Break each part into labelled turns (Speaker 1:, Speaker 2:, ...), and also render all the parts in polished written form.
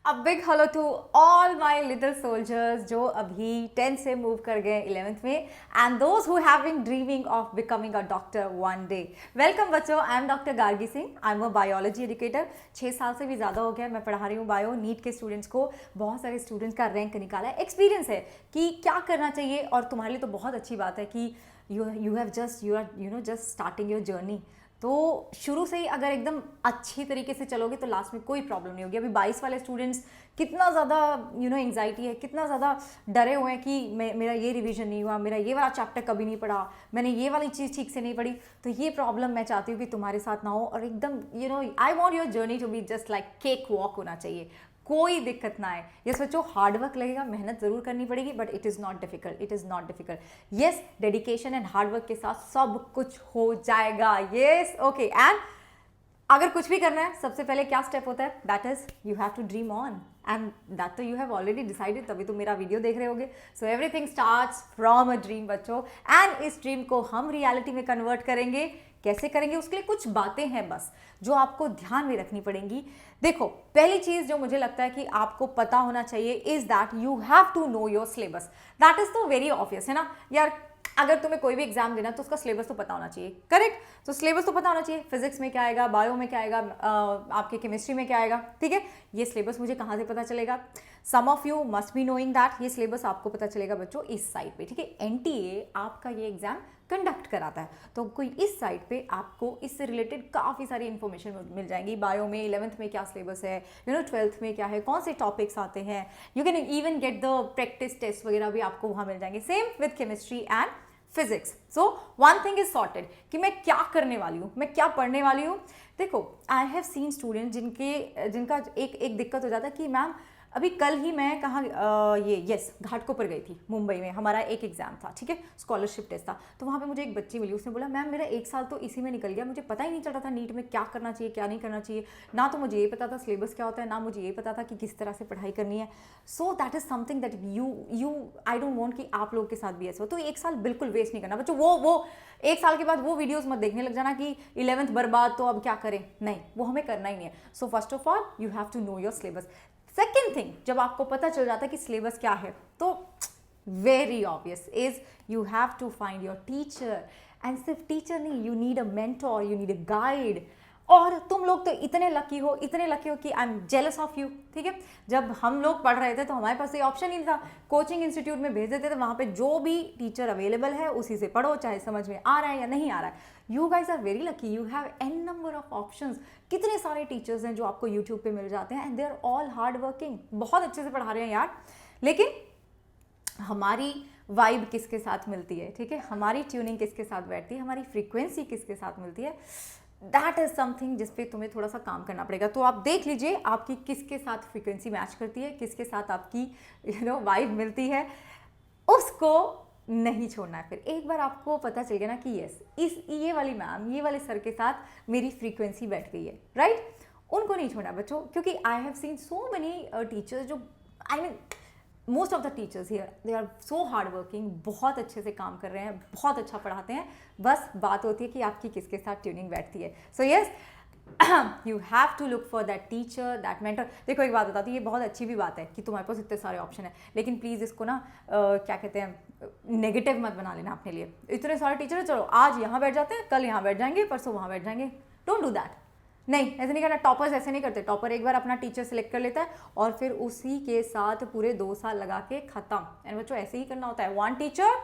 Speaker 1: A big hello to all my little soldiers जो अभी 10th से मूव कर गए 11th में and those who have been dreaming of becoming a doctor one day. Welcome बच्चों, I am Dr. Gargi Singh. I am a biology educator. 6 साल से भी ज़्यादा हो गया मैं पढ़ा रही हूँ बायो नीट के स्टूडेंट्स को. बहुत सारे स्टूडेंट्स का रैंक निकाला है. एक्सपीरियंस है कि क्या करना चाहिए और तुम्हारे लिए तो बहुत अच्छी बात है कि you have just you are just starting your journey. तो शुरू से ही अगर एकदम अच्छी तरीके से चलोगे तो लास्ट में कोई प्रॉब्लम नहीं होगी. अभी 22 वाले स्टूडेंट्स कितना ज़्यादा एंग्जाइटी है, कितना ज़्यादा डरे हुए हैं कि मेरा ये रिवीजन नहीं हुआ, मेरा ये वाला चैप्टर कभी नहीं पढ़ा, मैंने ये वाली चीज़ ठीक से नहीं पढ़ी. तो ये प्रॉब्लम मैं चाहती हूँ कि तुम्हारे साथ ना हो और एकदम I want your journey to be just like cake walk होना चाहिए. कोई दिक्कत ना आए. ये सोचो हार्ड वर्क लगेगा, मेहनत जरूर करनी पड़ेगी, but it is not difficult. It is not difficult. Yes, dedication and hard work के साथ सब कुछ हो जाएगा. Yes, okay. एंड अगर कुछ भी करना है सबसे पहले क्या स्टेप होता है? That is you have to dream on and that तो यू हैव ऑलरेडी डिसाइडेड, तभी तो मेरा वीडियो देख रहे होगे. So everything starts from a dream बच्चों, एंड इस ड्रीम को हम रियलिटी में कन्वर्ट करेंगे. कैसे करेंगे उसके लिए कुछ बातें हैं बस जो आपको ध्यान में रखनी पड़ेंगी. देखो, पहली चीज जो मुझे लगता है कि आपको पता होना चाहिए is that you have to know your syllabus. That is तो वेरी ऑब्वियस है ना यार. अगर तुम्हें कोई भी एग्जाम देना तो उसका सिलेबस तो पता होना चाहिए. करेक्ट. तो सिलेबस तो पता होना चाहिए. फिजिक्स में क्या आएगा, बायो में क्या आएगा, आपके केमिस्ट्री में क्या आएगा. ठीक है, ये सिलेबस मुझे कहाँ से पता चलेगा? Some of you must be knowing that ये सिलेबस आपको पता चलेगा बच्चों इस साइट पे. ठीक है, एनटीए आपका ये एग्जाम कंडक्ट कराता है तो कोई इस साइट पे आपको इससे रिलेटेड काफ़ी सारी इन्फॉर्मेशन मिल जाएंगी. बायो में 11th में क्या सिलेबस है, 12th में क्या है, कौन से टॉपिक्स आते हैं. You can even get the practice test वगैरह भी आपको वहाँ मिल जाएंगे. Same with chemistry and physics. So one thing is sorted कि मैं क्या करने वाली हूँ, मैं क्या पढ़ने वाली हूँ. देखो, आई हैव सीन स्टूडेंट जिनका एक दिक्कत हो जाता है कि मैम अभी कल ही मैं कहाँ घाटकोपर गई थी मुंबई में. हमारा एक एग्जाम था, ठीक है, स्कॉलरशिप टेस्ट था. तो वहाँ पे मुझे एक बच्ची मिली, उसने बोला मैम मेरा 1 साल तो इसी में निकल गया, मुझे पता ही नहीं चल रहा था नीट में क्या करना चाहिए क्या नहीं करना चाहिए. ना तो मुझे ये पता था सिलेबस क्या होता है, ना मुझे ये पता था कि किस तरह से पढ़ाई करनी है. सो that is something that you I don't want कि आप लोगों के साथ भी ऐसा हो. तो 1 साल बिल्कुल वेस्ट नहीं करना बच्चों. वो 1 साल के बाद वो वीडियोस मत देखने लग जाना कि 11th बर्बाद तो अब क्या करें. नहीं, वो हमें करना ही नहीं है. So first of all you have to know your syllabus. Second thing, जब आपको पता चल जाता है कि सिलेबस क्या है तो very obvious is you have to find your teacher. And सिर्फ टीचर नहीं, you need a mentor, you need a guide. और तुम लोग तो इतने लकी हो कि I am jealous of you. ठीक है, जब हम लोग पढ़ रहे थे तो हमारे पास ये ऑप्शन ही नहीं था. कोचिंग इंस्टीट्यूट में भेज देते थे, वहाँ पे जो भी टीचर अवेलेबल है उसी से पढ़ो, चाहे समझ में आ रहा है या नहीं आ रहा है. You guys are very lucky, you have an number of options. कितने सारे टीचर्स हैं जो आपको यूट्यूब पे मिल जाते हैं and they are all hard working, बहुत अच्छे से पढ़ा रहे हैं यार. लेकिन हमारी वाइब किसके साथ मिलती है, ठीक है, हमारी ट्यूनिंग किसके साथ बैठती है, हमारी फ्रीक्वेंसी किसके साथ मिलती है, दैट इज समथिंग जिस पे तुम्हें थोड़ा सा काम करना पड़ेगा. तो आप देख लीजिए आपकी किसके साथ फ्रीक्वेंसी मैच करती है, किसके साथ आपकी वाइब मिलती है, उसको नहीं छोड़ना है. फिर एक बार आपको पता चल गया ना कि यस ये वाली मैम, ये वाले सर के साथ मेरी फ्रीक्वेंसी बैठ गई है, राइट, उनको नहीं छोड़ना बच्चों. क्योंकि I have seen so many teachers जो I mean most of the teachers here they are so hard working, बहुत अच्छे से काम कर रहे हैं, बहुत अच्छा पढ़ाते हैं. बस बात होती है कि आपकी किसके साथ ट्यूनिंग बैठती है. So yes, you have to look for that teacher, that mentor. देखो, एक बात बताती हूँ, ये बहुत अच्छी भी बात है कि तुम्हारे पास इतने सारे ऑप्शन है, लेकिन प्लीज़ इसको ना क्या कहते हैं, नेगेटिव मत बना लेना अपने लिए. इतने सारे टीचर है, चलो आज यहाँ बैठ जाते हैं, कल यहाँ बैठ जाएंगे, परसों वहाँ बैठ जाएंगे. Don't do that. नहीं, ऐसे नहीं करना. टॉपर्स ऐसे नहीं करते. टॉपर एक बार अपना टीचर सेलेक्ट कर लेता है और फिर उसी के साथ पूरे 2 साल लगा के खत्म. एंड बच्चों ऐसे ही करना होता है. 1 टीचर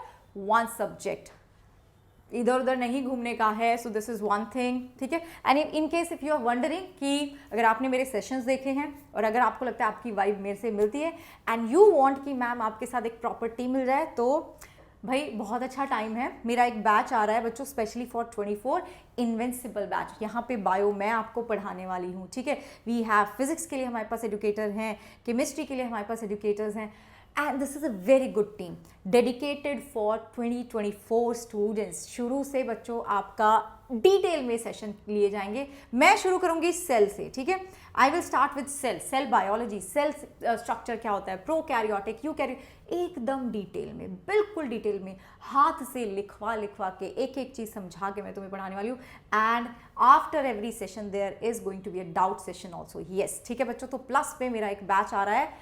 Speaker 1: 1 सब्जेक्ट, इधर उधर नहीं घूमने का है. So this is one thing, ठीक है. And in case if you are wondering कि अगर आपने मेरे सेशंस देखे हैं और अगर आपको लगता है आपकी वाइब मेरे से मिलती है एंड यू वांट कि मैम आपके साथ एक प्रॉपर टीम मिल जाए, तो भाई बहुत अच्छा टाइम है. मेरा एक बैच आ रहा है बच्चों स्पेशली फॉर 24 इन्विंसिबल बैच. यहाँ पे बायो मैं आपको पढ़ाने वाली हूँ, ठीक है. वी हैव फिजिक्स के लिए हमारे पास एजुकेटर हैं, केमिस्ट्री के लिए हमारे पास एजुकेटर्स हैं. And this is a very good team dedicated for 2024 students. शुरू से बच्चों आपका डिटेल में सेशन लिए जाएंगे। मैं शुरू करूंगी सेल से, ठीक है। I will start with cell, cell biology, cell structure क्या होता है, प्रोकैरियोटिक, यूकैरियोटिक, एकदम डिटेल में, बिल्कुल डिटेल में, हाथ से लिखवा लिखवा के एक एक चीज समझा के मैं तुम्हें पढ़ाने वाली हूँ। And after every session there is going to be a doubt session also, yes, ठीक है बच्चों। तो प्लस पे मेरा एक बैच आ रहा है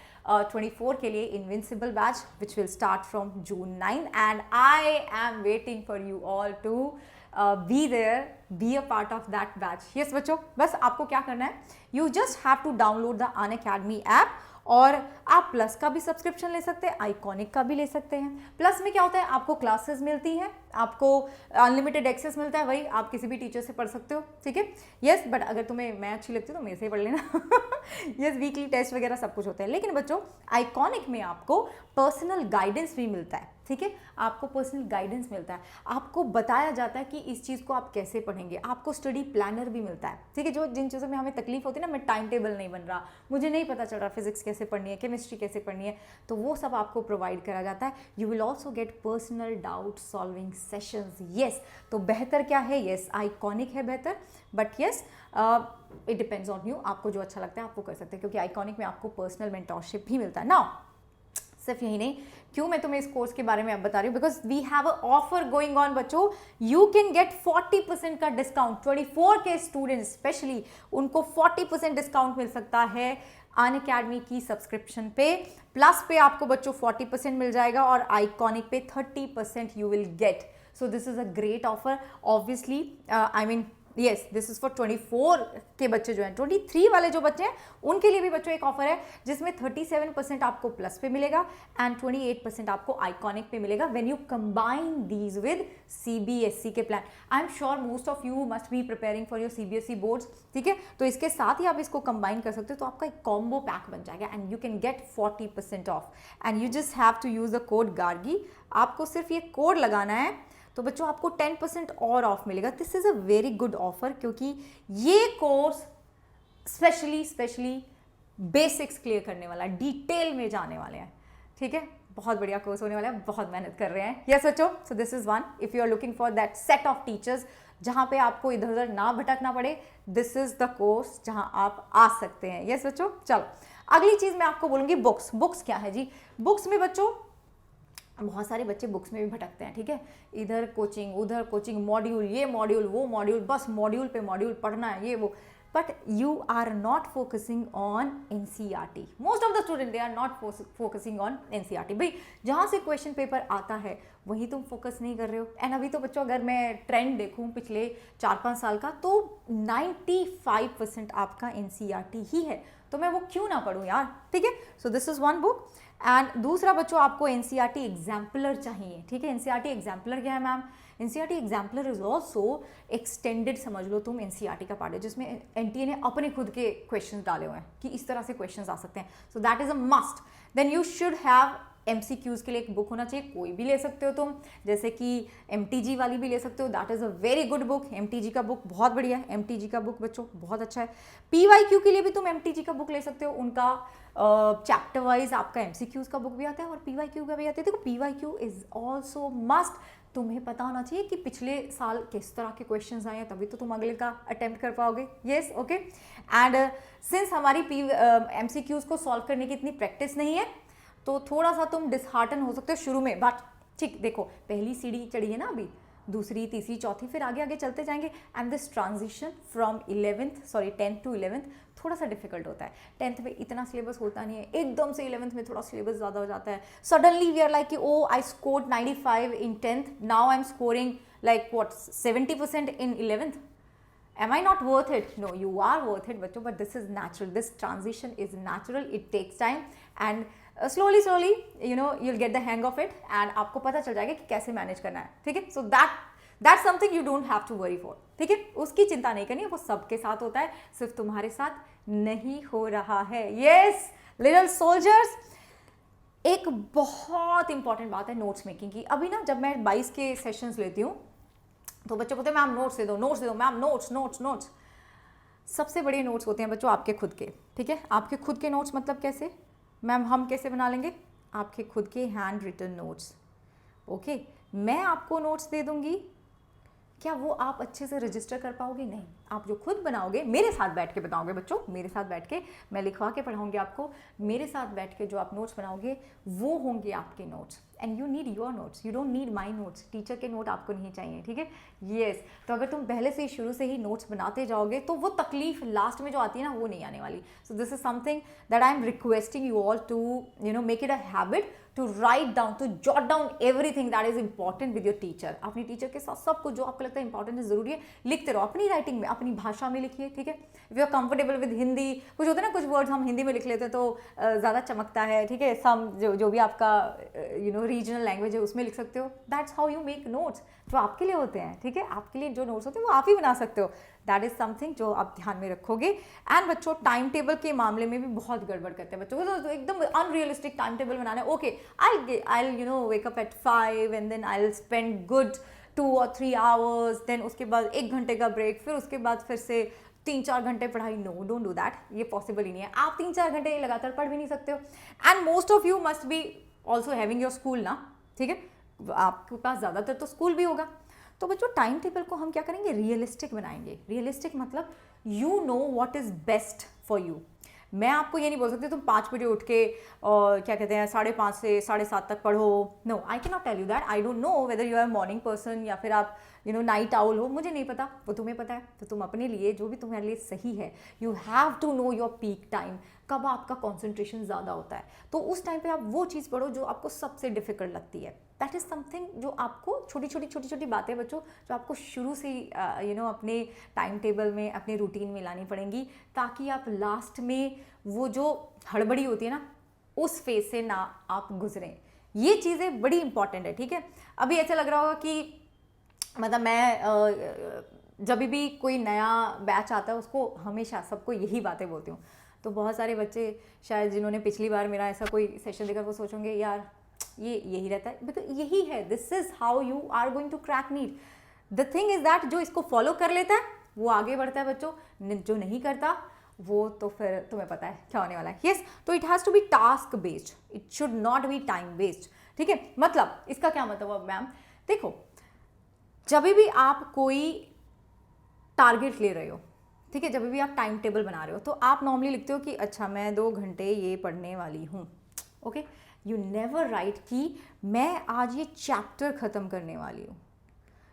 Speaker 1: 24 के लिए, invincible batch, which will start from June 9 and I am waiting for you all to be there, be a part of that batch. Yes बच्चों, बस आपको क्या करना है, you just have to download the Unacademy app, और आप plus का भी सब्सक्रिप्शन ले सकते हैं, आइकॉनिक का भी ले सकते हैं। प्लस में क्या होता है, आपको क्लासेस मिलती हैं, आपको अनलिमिटेड एक्सेस मिलता है, वही आप किसी भी टीचर से पढ़ सकते हो, ठीक है। यस, बट अगर तुम्हें मैं अच्छी लगती है तो मेरे से ही पढ़ लेना। यस, वीकली टेस्ट वगैरह सब कुछ होता है। लेकिन बच्चों आइकॉनिक में आपको पर्सनल गाइडेंस भी मिलता है, ठीक है, आपको पर्सनल गाइडेंस मिलता है, आपको बताया जाता है कि इस चीज़ को आप कैसे पढ़ेंगे, आपको स्टडी प्लानर भी मिलता है, ठीक है। जो जिन चीज़ों में हमें तकलीफ होती है ना, मैं टाइम टेबल नहीं बन रहा, मुझे नहीं पता चल रहा फिजिक्स कैसे पढ़नी है, केमिस्ट्री कैसे पढ़नी है, तो वो सब आपको प्रोवाइड करा जाता है। You will also get personal doubt solving sessions, yes. तो बेहतर क्या है, यस आइकॉनिक है बेहतर, but yes it depends on you, आपको जो अच्छा लगता है आप वो कर सकते हैं, क्योंकि आइकॉनिक में आपको पर्सनल मेंटोरशिप भी मिलता है ना। सिर्फ यही नहीं, क्यों मैं तुम्हें इस कोर्स के बारे में अब बता रही हूँ, because we have a offer going on बच्चों, यू कैन गेट 40% का डिस्काउंट, 24 के स्टूडेंट्स स्पेशली उनको 40% डिस्काउंट मिल सकता है अनअकैडमी की सब्सक्रिप्शन पे। प्लस पे आपको बच्चों 40% मिल जाएगा, और आइकॉनिक पे 30% you will gate. So this is a great offer, obviously I mean yes, this is for 24 के बच्चे जो हैं, 23 वाले जो बच्चे हैं उनके लिए भी बच्चों एक ऑफर है, जिसमें 37% आपको प्लस पे मिलेगा एंड 28% आपको आइकॉनिक पे मिलेगा when you combine these with CBSE के plan. I am sure most of you must be preparing for your CBSE boards, ठीक है। तो इसके साथ ही आप इसको कंबाइन कर सकते हो, तो आपका एक कॉम्बो पैक बन जाएगा and you can get 40% off, and you just have to use the code Gargi. आपको सिर्फ ये कोड लगाना है, तो बच्चों आपको 10% और ऑफ मिलेगा। This is a very good offer, क्योंकि ये कोर्स स्पेशली बेसिक्स क्लियर करने वाला है, डिटेल में जाने वाले हैं, ठीक है। बहुत बढ़िया कोर्स होने वाला है, बहुत मेहनत कर रहे हैं। यस बच्चों, so this is one, if you are looking for that set of teachers जहां पे आपको इधर उधर ना भटकना पड़े, दिस इज द कोर्स जहां आप आ सकते हैं। यस बच्चों, चलो अगली चीज मैं आपको बोलूंगी, बुक्स क्या है जी। बुक्स में बच्चों बहुत सारे बच्चे बुक्स में भी भटकते हैं, ठीक है, इधर कोचिंग उधर कोचिंग, मॉड्यूल ये मॉड्यूल वो मॉड्यूल, बस मॉड्यूल पे मॉड्यूल पढ़ना है ये वो, but you are not focusing on NCERT. Most of the student they are not focusing on NCERT. भाई जहाँ से क्वेश्चन पेपर आता है वही तुम फोकस नहीं कर रहे हो। एंड अभी तो बच्चों अगर मैं ट्रेंड देखूँ पिछले 4-5 साल का, तो 95% आपका एनसीईआरटी ही है, तो मैं वो क्यों ना पढूं यार, ठीक है। So this is one book. And दूसरा बच्चों आपको एनसीईआरटी एग्जाम्पलर चाहिए, ठीक है। एनसीईआरटी एग्जाम्पलर क्या है ma'am, NCERT exemplar is also extended, समझ लो तुम एनसीईआरटी का पार्ट है, जिसमें एनटीए ने अपने खुद के क्वेश्चंस डाले हुए हैं कि इस तरह से क्वेश्चंस आ सकते हैं। So that is a must. Then you should have MCQs के लिए एक बुक होना चाहिए, कोई भी ले सकते हो तुम, जैसे कि एमटीजी वाली भी ले सकते हो, that is a very good book. MTG का बुक बहुत बढ़िया है, एमटीजी का बुक बच्चों बहुत अच्छा है। पीवाईक्यू के लिए भी तुम एमटीजी का बुक ले सकते हो, उनका चैप्टर वाइज आपका एमसीक्यूज का बुक भी आता है और पीवाईक्यू का भी आता है। देखो पीवाईक्यू इज ऑल्सो मस्ट, तुम्हें पता होना चाहिए कि पिछले साल किस तरह के क्वेश्चंस आए हैं, तभी तो तुम अगले का अटेम्प्ट कर पाओगे। Yes, okay. एंड सिंस हमारी एमसीक्यूज को सॉल्व करने की इतनी प्रैक्टिस नहीं है, तो थोड़ा सा तुम डिसहार्टन हो सकते हो शुरू में, बट ठीक, देखो पहली सीढ़ी चढ़ी है ना अभी, दूसरी तीसरी चौथी, फिर आगे आगे चलते जाएंगे। And this transition from 10th to 11th थोड़ा सा डिफिकल्ट होता है। 10th में इतना सिलेबस होता नहीं है, एकदम से 11th में थोड़ा सिलेबस ज़्यादा हो जाता है। सडनली वी आर लाइक कि oh I scored 95 in 10th, now I am scoring like what 70% in 11th. Am I not worth it? No, you are worth it बच्चों, but this is natural. This transition is natural. It takes time and slowly you know you'll get the hang of it and आपको पता चल जाएगा कि कैसे manage करना है, ठीक है। So that's something you don't have to worry for, ठीक है। उसकी चिंता नहीं करनी है, वो सबके साथ होता है, सिर्फ तुम्हारे साथ नहीं हो रहा है। Yes, little soldiers. एक बहुत इंपॉर्टेंट बात है नोट्स मेकिंग की। अभी ना जब मैं 22 के सेशंस लेती हूँ तो बच्चे बोलते हैं मैम नोट्स दे दो, नोट्स दे दो मैम, नोट्स। सबसे बड़े नोट्स होते हैं बच्चों आपके खुद के, ठीक है। आपके खुद के नोट्स मतलब कैसे मैम, हम कैसे बना लेंगे, आपके खुद के हैंड रिटन नोट्स, ओके। मैं आपको नोट्स दे दूंगी क्या वो आप अच्छे से रजिस्टर कर पाओगे? नहीं। आप जो खुद बनाओगे, मेरे साथ बैठ के बताओगे बच्चों, मेरे साथ बैठ के मैं लिखवा के पढ़ाऊंगी आपको, मेरे साथ बैठ के जो आप नोट्स बनाओगे वो होंगे आपके notes, and you need your notes, you don't need my notes. Teacher के नोट आपको नहीं चाहिए, ठीक है? येस। तो अगर तुम पहले से ही शुरू से ही नोट्स बनाते जाओगे तो वो तकलीफ लास्ट में जो आती है ना वो नहीं आने वाली। So this is something that I am requesting you all to make it a habit, to write down, to jot down everything that is important with your teacher. अपनी टीचर के साथ सब कुछ जो आपको लगता है इंपॉर्टेंट है, जरूरी है, लिखते रहो अपनी राइटिंग में, अपनी भाषा में लिखिए, ठीक है? If you are comfortable with Hindi, कुछ होता है ना कुछ वर्ड्स हम हिंदी में लिख लेते हैं तो ज़्यादा चमकता है, ठीक है? सम जो भी आपका रीजनल लैंग्वेज है उसमें लिख सकते हो। That's how you make notes, जो आपके लिए होते हैं, ठीक है? आपके लिए जो नोट्स होते हैं वो आप ही बना सकते हो। दैट इज समथिंग जो आप ध्यान में रखोगे। एंड बच्चों, टाइम टेबल के मामले में भी बहुत गड़बड़ करते हैं बच्चों को, तो एकदम अनरियलिस्टिक टाइम टेबल बनाना है। Okay, I wake up at 5 and then I spend good 2 or 3 hours, then उसके बाद 1 घंटे का ब्रेक, फिर उसके बाद फिर से 3-4 घंटे पढ़ाई। नो, डोंट डू दैट, ये पॉसिबल ही नहीं है। आप 3-4 घंटे लगातार पढ़ भी नहीं सकते हो। And most of you must B also having your school ना, ठीक है? आपके पास ज़्यादातर तो स्कूल भी होगा। तो बच्चों, टाइम टेबल को हम क्या करेंगे? रियलिस्टिक बनाएंगे। रियलिस्टिक मतलब you know what is best for you. मैं आपको ये नहीं बोल सकती तुम 5 बजे उठ के और क्या कहते हैं 5:30 से 7:30 तक पढ़ो। No, I can not tell you that. I don't know whether you are morning person या फिर आप नाइट आउल हो, मुझे नहीं पता, वो तुम्हें पता है। तो तुम अपने लिए जो भी तुम्हारे लिए सही है, you have to know your peak time, कब आपका कॉन्सेंट्रेशन ज़्यादा होता है, तो उस टाइम पे आप वो चीज़ पढ़ो जो आपको सबसे डिफिकल्ट लगती है। दैट इज़ समथिंग जो आपको छोटी छोटी बातें बच्चों, जो आपको शुरू से ही अपने टाइम टेबल में, अपने रूटीन में लानी पड़ेंगी, ताकि आप लास्ट में वो जो हड़बड़ी होती है ना, उस फेज से ना आप गुजरें। ये चीज़ें बड़ी इंपॉर्टेंट है, ठीक है? अभी ऐसा लग रहा होगा कि मतलब मैं जब भी कोई नया बैच आता है उसको हमेशा सबको यही बातें बोलती हूँ। तो बहुत सारे बच्चे शायद जिन्होंने पिछली बार मेरा ऐसा कोई सेशन देखा, वो सोचेंगे यार ये यही रहता है, बिकॉज यही है, this is how you are going to crack NEET. The thing is that जो इसको फॉलो कर लेता है वो आगे बढ़ता है बच्चों, जो नहीं करता वो तो फिर तुम्हें पता है क्या होने वाला है। यस, तो it has to be task based, it should not be time based, ठीक है? मतलब इसका क्या मतलब है मैम? देखो, जब भी आप कोई टारगेट ले रहे हो, ठीक है, जब भी आप टाइम टेबल बना रहे हो, तो आप नॉर्मली लिखते हो कि अच्छा मैं 2 घंटे ये पढ़ने वाली हूँ, ओके? यू नेवर राइट कि मैं आज ये चैप्टर ख़त्म करने वाली हूँ,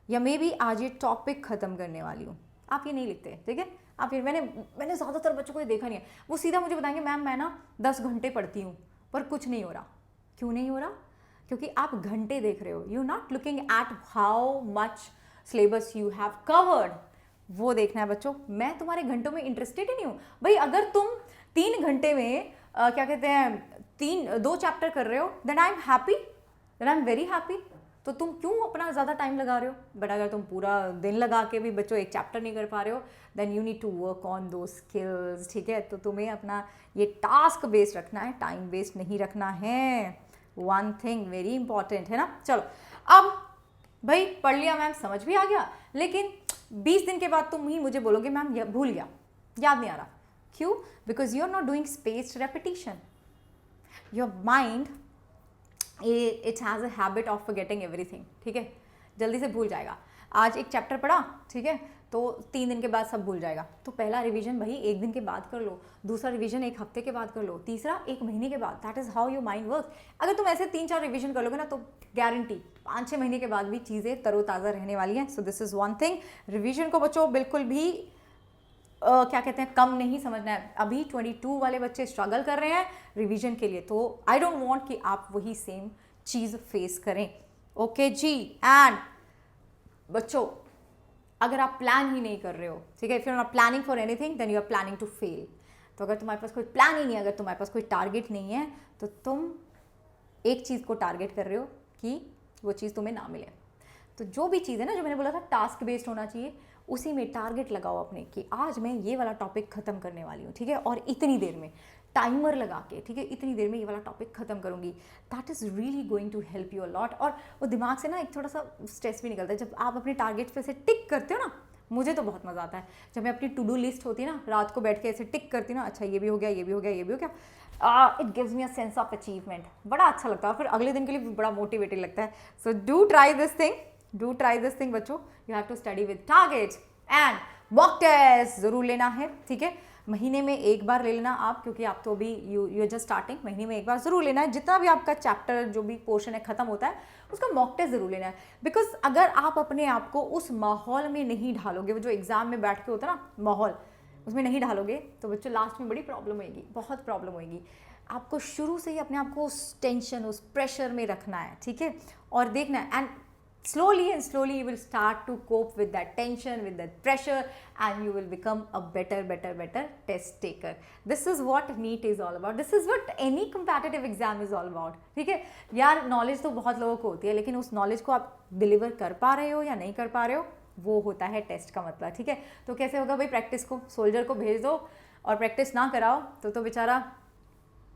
Speaker 1: या मे बी आज ये टॉपिक ख़त्म करने वाली हूँ। आप ये नहीं लिखते, ठीक है? आप ये मैंने ज़्यादातर बच्चों को ये देखा नहीं है, वो सीधा मुझे बताएंगे मैम मैं ना 10 घंटे पढ़ती हूँ पर कुछ नहीं हो रहा। क्यों नहीं हो रहा? क्योंकि आप घंटे देख रहे हो, you not looking at how much syllabus you have covered. वो देखना है बच्चों। मैं तुम्हारे घंटों में इंटरेस्टेड ही नहीं हूँ भाई। अगर तुम 3 घंटे में क्या कहते हैं 2 चैप्टर कर रहे हो, then I am happy, then I am very happy. तो तुम क्यों अपना ज़्यादा टाइम लगा रहे हो? बट अगर तुम पूरा दिन लगा के भी बच्चों 1 चैप्टर नहीं कर पा रहे हो, then you need to work on दो स्किल्स, ठीक है? तो तुम्हें अपना ये टास्क बेस्ड रखना है, टाइम बेस्ड नहीं रखना है। वन थिंग वेरी इंपॉर्टेंट है ना। चलो, अब भाई पढ़ लिया मैम, समझ भी आ गया, लेकिन 20 दिन के बाद तुम ही मुझे बोलोगे मैम भूल गया, याद नहीं आ रहा। क्यों? Because you are not doing spaced repetition. Your mind it has a habit of forgetting everything, ठीक है? जल्दी से भूल जाएगा। आज 1 चैप्टर पढ़ा, ठीक है, तो 3 दिन के बाद सब भूल जाएगा। तो पहला रिवीजन भाई 1 दिन के बाद कर लो, दूसरा रिवीजन 1 हफ्ते के बाद कर लो, तीसरा 1 महीने के बाद। That is how your mind work. अगर तुम ऐसे 3-4 रिवीजन कर लोगे ना, तो गारंटी 5-6 महीने के बाद भी चीज़ें तरोताज़ा रहने वाली हैं। So this is one thing. Revision को बच्चों बिल्कुल भी क्या कहते हैं कम नहीं समझना है। अभी 22 वाले बच्चे स्ट्रगल कर रहे हैं रिवीजन के लिए, तो आई डोंट वांट कि आप वही सेम चीज़ फेस करें। ओके जी। एंड बच्चों, अगर आप प्लान ही नहीं कर रहे हो, ठीक है, if you are not planning for anything then you are planning to fail. तो अगर तुम्हारे पास कोई प्लान ही नहीं है, अगर तुम्हारे पास कोई टारगेट नहीं है, तो तुम एक चीज़ को टारगेट कर रहे हो कि वो चीज़ तुम्हें ना मिले। तो जो भी चीज़ है ना, जो मैंने बोला था टास्क बेस्ड होना चाहिए, उसी में टारगेट लगाओ अपने कि आज मैं ये वाला टॉपिक ख़त्म करने वाली हूँ, ठीक है, और इतनी देर में टाइमर लगा के, ठीक है, इतनी देर में ये वाला टॉपिक ख़त्म करूँगी। That is really going to help you a lot. और वो दिमाग से ना एक थोड़ा सा स्ट्रेस भी निकलता है जब आप अपने टारगेट पे से टिक करते हो ना। मुझे तो बहुत मज़ा आता है जब मैं अपनी टू डू लिस्ट होती है ना, रात को बैठ के ऐसे टिक करती हूँ ना, अच्छा ये भी हो गया, ये भी हो गया, ये भी हो गया। It gives me a sense of achievement, बड़ा अच्छा लगता है, फिर अगले दिन के लिए बड़ा मोटिवेटेड लगता है। So do try this thing, do try this thing बच्चों, you have to study with target and mock test जरूर लेना है, ठीक है। महीने में एक बार ले लेना आप, क्योंकि आप तो अभी यू जस्ट स्टार्टिंग, महीने में एक बार जरूर लेना है। जितना भी आपका चैप्टर जो भी पोर्शन है खत्म होता है उसका मॉक टेस्ट जरूर लेना है, बिकॉज अगर आप अपने आप को उस माहौल में नहीं ढालोगे, वो जो एग्जाम में बैठ के होता है ना माहौल, उसमें नहीं ढालोगे तो बच्चों लास्ट में बड़ी प्रॉब्लम होगी, बहुत प्रॉब्लम होगी। आपको शुरू से ही अपने आप को उस टेंशन, उस प्रेशर में रखना है, ठीक है, और देखना है, and slowly and slowly you will start to cope with that tension, with that pressure, and you will become a better test taker. This is what NEET is all about. This is what any competitive exam is all about. ठीक है यार, knowledge तो बहुत लोगों को होती है, लेकिन उस नॉलेज को आप डिलीवर कर पा रहे हो या नहीं कर पा रहे हो, वो होता है टेस्ट का मतलब, ठीक है। तो कैसे होगा भाई, प्रैक्टिस को सोल्जर को भेज दो और प्रैक्टिस ना कराओ तो बेचारा,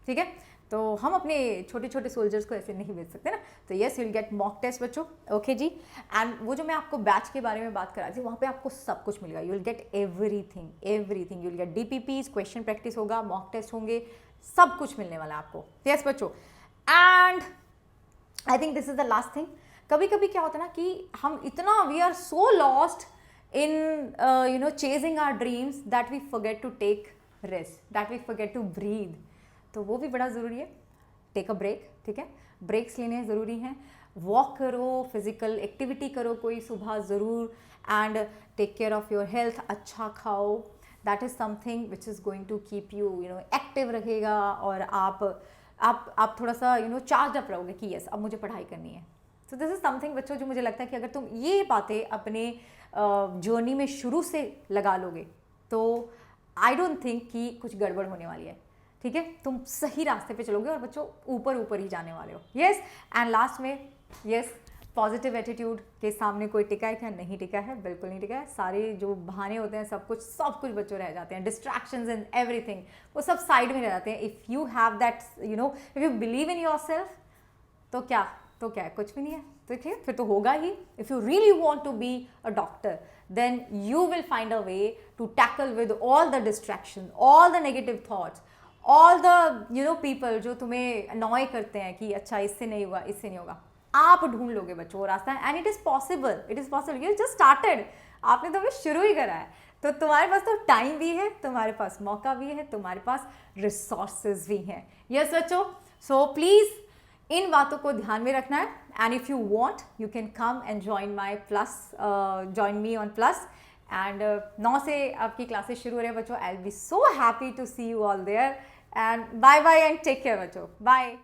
Speaker 1: ठीक है। तो हम अपने छोटे छोटे सोल्जर्स को ऐसे नहीं भेज सकते ना। तो yes, you will get mock test बच्चों, ओके जी। एंड वो जो मैं आपको बैच के बारे में बात करा थी, वहाँ पे आपको सब कुछ मिलेगा, you will get everything, you will get DPPs, question practice होगा, मॉक टेस्ट होंगे, सब कुछ मिलने वाला है आपको, यस बच्चों। And I think this is the last thing. कभी कभी क्या होता है ना कि हम इतना, we are so lost in chasing our dreams that we forget to take rest, that we forget to breathe. तो वो भी बड़ा ज़रूरी है, टेक अ ब्रेक, ठीक है, ब्रेक्स लेने ज़रूरी हैं। वॉक करो, फिजिकल एक्टिविटी करो कोई सुबह ज़रूर, and take care of your health, अच्छा खाओ, that is something which is going to keep you active रहेगा, और आप थोड़ा सा चार्ज अप रहोगे कि यस अब मुझे पढ़ाई करनी है। सो दिस इज़ समथिंग बच्चों जो मुझे लगता है कि अगर तुम ये बातें अपने जर्नी में शुरू से लगा लोगे तो आई डोंट थिंक कि कुछ गड़बड़ होने वाली है, ठीक है। तुम सही रास्ते पे चलोगे और बच्चों ऊपर ही जाने वाले हो, यस। एंड लास्ट में यस, पॉजिटिव एटीट्यूड के सामने कोई टिका है क्या? नहीं टिका है, बिल्कुल नहीं टिका है। सारे जो बहाने होते हैं, सब कुछ बच्चों रह जाते हैं, डिस्ट्रैक्शंस एंड एवरीथिंग, वो सब साइड में रह जाते हैं। If you have that if you believe in your self, तो क्या है, कुछ भी नहीं है, तो ठीक है, फिर तो होगा ही। If you really want to be a doctor, then you will find a way to tackle with all the distractions, all the negative thoughts, all the people जो तुम्हें annoy करते हैं कि अच्छा इससे नहीं हुआ, इससे नहीं होगा, आप ढूंढ लोगे बच्चों वो रास्ता, and it is possible, you just started, आपने तो अभी शुरू ही करा है। तो तुम्हारे पास तो टाइम भी है, तुम्हारे पास मौका भी है, तुम्हारे पास रिसोर्सेज भी हैं, यस बच्चों। सो प्लीज़ इन बातों को ध्यान में रखना है, and if you want you can come and join me on plus. And 9 से आपकी क्लासेस शुरू हो रही है बच्चों। I will be so happy to see you all there, and bye and take care बच्चों, बाय।